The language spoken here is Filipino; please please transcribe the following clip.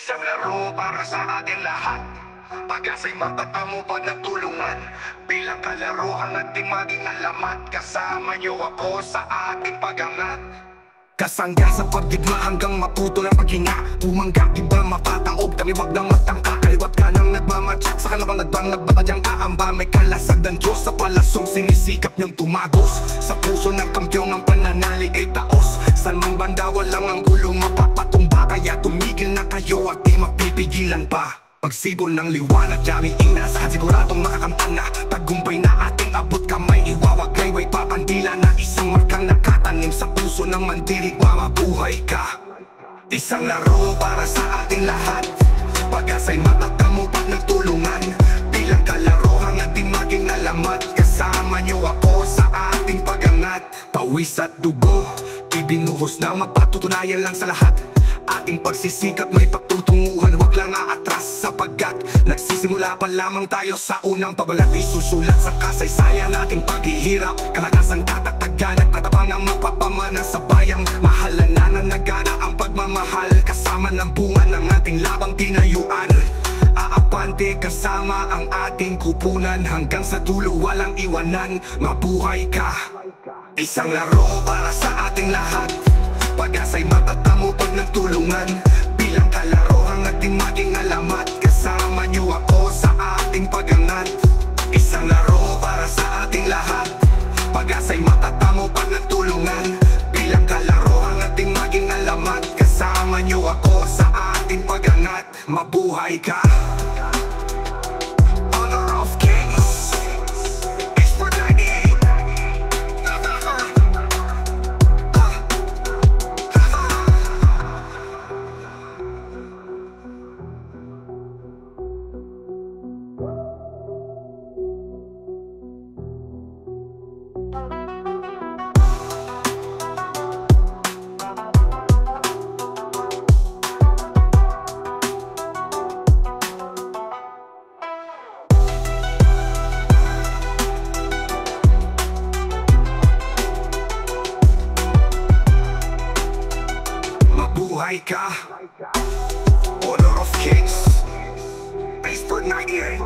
Isang laro para sa ating lahat. Pag-asa'y matatamo pag nagtulungan. Bilang kalaro ang ating maging alamat. Kasama niyo ako sa ating pag-angat. Kasangga sa pagdigma hanggang maputol ang paghinga. Tumangga, iba mapataob, taliwag ng matangka. Kaliwat ka nang nagmamatsak, sa kalabang nagbanag-batadyang aamba. May kalasag ng Diyos sa palasong sinisikap niyang tumagos. Sa puso ng kampyong ang pananalig ay taos. San mang banda walang ang gulong mapapatumba. Kaya tumigil na kayo at di mapipigilan pa. Pagsibol ng liwanag, daming inasahan, siguradong makakamtan na. Tagumpay na ating abot kamay, iwawagayway papandila na isang markang nakatanim sa puso ng mandirig. Mamabuhay ka. Isang laro para sa ating lahat. Pag-asa'y matatamo pag nagtulungan. Bilang kalaro ang ating maging alamat. Kasama niyo ako sa ating pag-angat. Pawis at dugo, ibinuhos na mapatutunayan lang sa lahat. Ating pagsisikap may pagtutunguhan, wag lang aatras. Sapagkat nagsisimula pa lamang tayo sa unang pabalat. Isusulat sa kasaysayan ating paghihirap. Kalakasang tatatagyan at tatapang ang magpapamana sa bayang mahalan na nagana ang pagmamahal. Kasama ng bunga ng ating labang tinayuan. Aapante kasama ang ating kupunan. Hanggang sa dulo walang iwanan. Mabuhay ka. Isang laro para sa ating lahat. Pag-asa'y matatamo pag nagtulungan. Bilang kalaro ang ating maging alamat. Kasama niyo ako sa ating pag-angat. Isang laro para sa ating lahat. Pag-asa'y matatamo pag nagtulungan. Bilang kalaro ang ating maging alamat. Kasama niyo ako sa ating pag-angat. Mabuhay ka. Honor of Kings, Expert 98. Mabuhay ka. Honor of Kings, Expert 98.